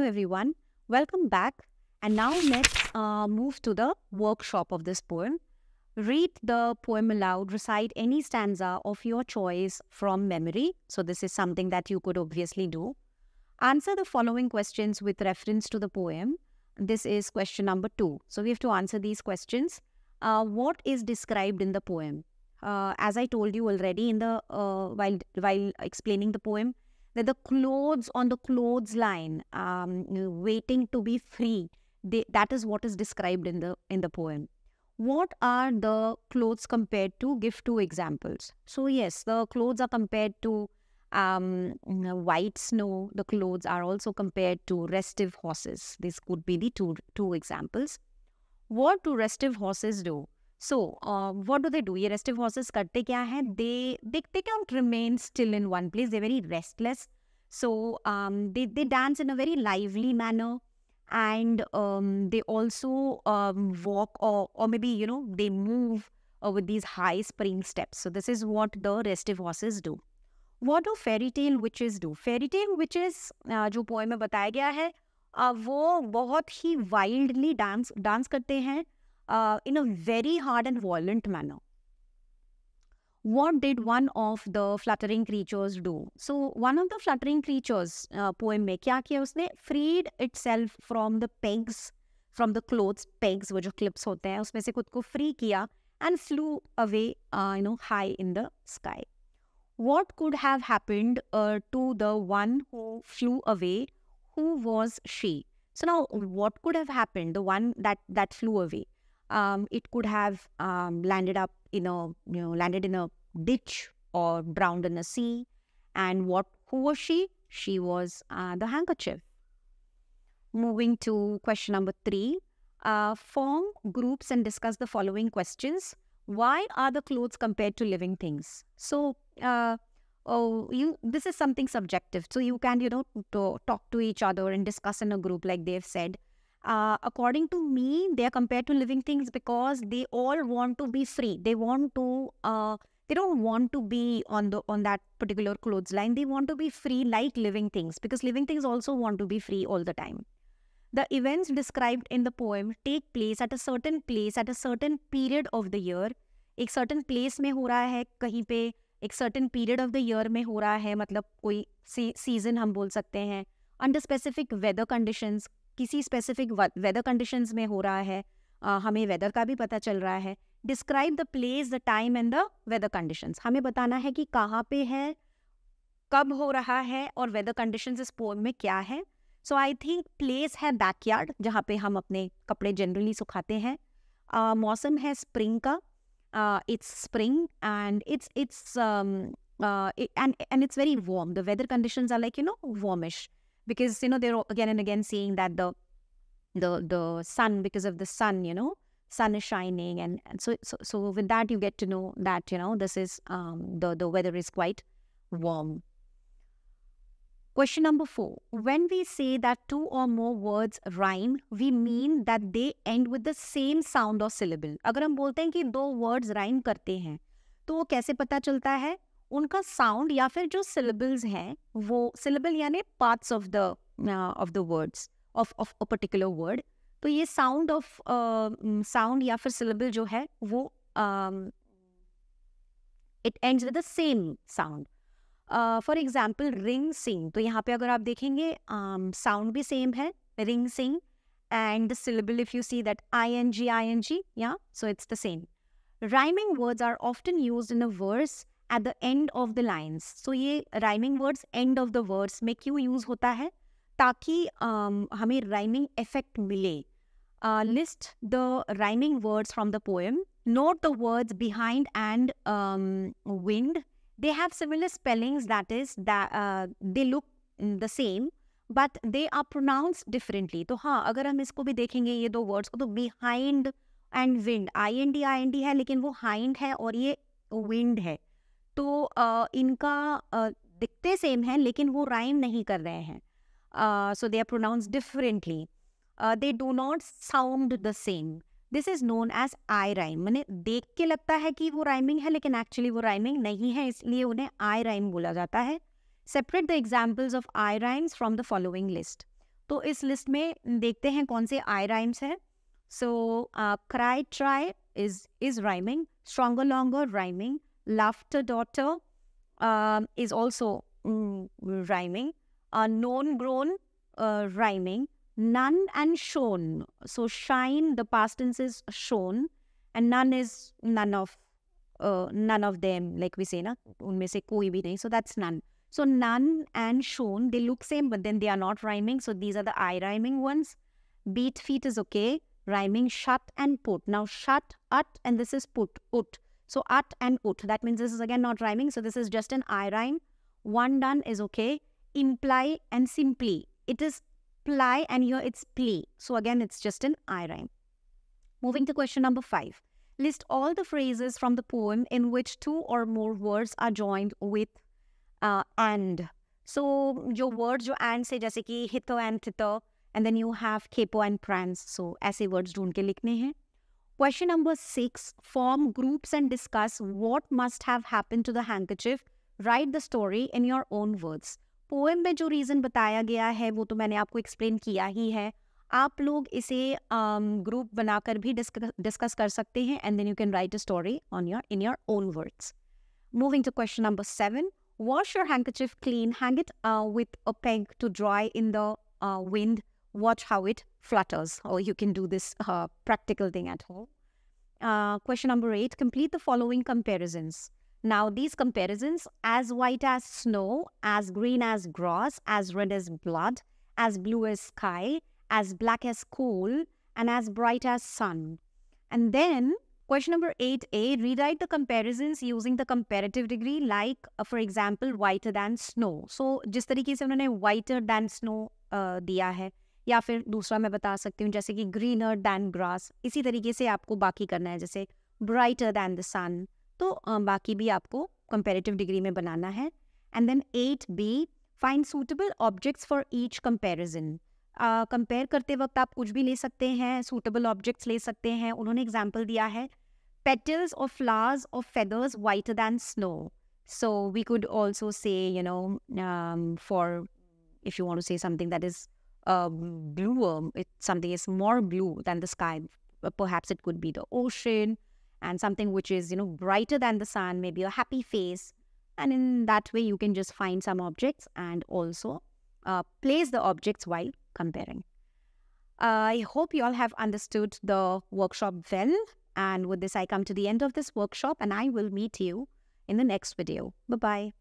everyone. Welcome back. And now let's move to the workshop of this poem. Read the poem aloud, recite any stanza of your choice from memory. So, this is something that you could obviously do. Answer the following questions with reference to the poem. This is question number 2. So, we have to answer these questions. What is described in the poem? As I told you already in the while explaining the poem, that the clothes on the clothes line, waiting to be free, that is what is described in the poem. What are the clothes compared to? Give 2 examples. So yes, the clothes are compared to white snow. The clothes are also compared to restive horses. This could be the two examples. What do restive horses do? So, what do? ये restive horses करते क्या है? They can't remain still in one place. They're very restless. So, they dance in a very lively manner, and they also walk or maybe they move with these high spring steps. So, this is what the restive horses do. What do fairy tale witches do? Fairy tale witches जो poem में बताया गया है, वो बहुत ही wildly dance करते हैं in a very hard and violent manner. What did one of the fluttering creatures do? So one of the fluttering creatures poem में क्या किया उसने? Freed itself from the pegs, from the clothes pegs, वो जो clips होते हैं उसमें से खुद को free किया and flew away high in the sky. What could have happened to the one who flew away? Who was she? So now, what could have happened? The one that flew away. It could have landed in a ditch or drowned in a sea. And who was she? She was the handkerchief. Moving to question number 3. Form groups and discuss the following questions. Why are the clothes compared to living things? So, this is something subjective. So you can, talk to each other and discuss in a group like they've said. According to me, they are compared to living things because they all want to be free. They want to, they don't want to be on that particular clothes line. They want to be free like living things, because living things also want to be free all the time. The events described in the poem take place at a certain place at a certain period of the year. एक certain place में हो रहा है कहीं पे, एक certain period of the year में हो रहा है, मतलब कोई season हम बोल सकते हैं. Under specific weather conditions, किसी specific weather conditions में हो रहा है, हमें weather का भी पता चल रहा है. Describe the place, the time and the weather conditions. हमें बताना है कि कहाँ पे है, कब हो रहा है और weather conditions इस poem में क्या है. So I think place है backyard, जहाँ पे हम अपने कपड़े generally सुखाते हैं. मौसम है spring का. It's spring and it's it's very warm. The weather conditions are like warmish, because they're again and again saying that the sun, because of the sun, sun is shining, and so with that you get to know that this is the weather is quite warm. Question number 4. When we say that 2 or more words rhyme, we mean that they end with the same sound or syllable. अगर हम बोलते हैं कि 2 words rhyme करते हैं, तो वो कैसे पता चलता है? उनका sound या फिर जो syllables हैं, वो syllable यानी parts of the words of a particular word. तो ये sound या फिर syllable जो है, वो it ends with the same sound. For example ring sing, तो यहाँ पे अगर आप देखेंगे साउंड भी सेम है, ring sing, and the syllable if you see that ing, या so it's the same. Rhyming words are often used in a verse at the end of the lines. So ये rhyming words end of the words में क्यों use होता है? ताकि हमें rhyming effect मिले. List the rhyming words from the poem. Note the words behind and wind. They have similar spellings, that is, that they look the same, but they are pronounced differently. तो हाँ, अगर हम इसको भी देखेंगे ये 2 words को, तो behind and wind, ind है, लेकिन वो hind है और ये wind है. तो इनका दिखते सेम है, लेकिन वो rhyme नहीं कर रहे हैं. So they are pronounced differently. They do not sound the same. This is known as eye rhyme. मैंने देख के लगता है कि वो राइमिंग है, लेकिन एक्चुअली वो राइमिंग नहीं है, इसलिए उन्हें आई राइम बोला जाता है. Separate the examples of I rhymes from the following list. तो इस लिस्ट में देखते हैं कौन से आई राइम्स हैं. So, cry, try is rhyming. Stronger, longer, rhyming. Laughter, daughter is also rhyming. Known, grown, rhyming. None and shown. So, shine, the past tense is shown. And none is none of them, like we say, na? Unme se koi bhi nahi. So, that's none. So, none and shown, they look same, but then they are not rhyming. So, these are the I rhyming ones. Beat, feet is okay. Rhyming shut and put. Now shut, ut, and this is put, ut. So ut and ut. That means this is again not rhyming. So this is just an I rhyme. One done is okay. Imply and simply. It is ply and here it's play. So again it's just an I rhyme. Moving to question number 5. List all the phrases from the poem in which 2 or more words are joined with and. So जो words जो and से जैसे कि hither and thither. And then you have capo and prance. So, ऐसे words ढूंढ के लिखने हैं. Question number 6. Form groups and discuss what must have happened to the handkerchief. Write the story in your own words. Poem में जो reason बताया गया है वो तो मैंने आपको explain किया ही है. आप लोग इसे group बनाकर भी discuss कर सकते हैं. And then you can write a story in your own words. Moving to question number 7. Wash your handkerchief clean. Hang it with a peg to dry in the wind. Watch how it flutters. Or you can do this practical thing at home. Question number 8. Complete the following comparisons. Now, these comparisons, as white as snow, as green as grass, as red as blood, as blue as sky, as black as coal, and as bright as sun. And then, question number 8a, rewrite the comparisons using the comparative degree, like, for example, whiter than snow. So, जिस तरीके से उन्होंने whiter than snow दिया है, या फिर दूसरा मैं बता सकती हूँ जैसे कि greener than grass, इसी तरीके से आपको बाकी करना है, जैसे brighter than the sun. तो बाकी भी आपको comparative degree में बनाना है. And then 8b, find suitable objects for each comparison. Compare करते वक्त आप कुछ भी ले सकते हैं, suitable objects ले सकते हैं. उन्होंने example दिया है, petals of flowers of feathers whiter than snow. So we could also say, for if you want to say something that is bluer, something is more blue than the sky, perhaps it could be the ocean, and something which is, brighter than the sun, maybe a happy face. And in that way, you can just find some objects and also place the objects while comparing. I hope you all have understood the workshop well. And with this, I come to the end of this workshop and I will meet you in the next video. Bye-bye.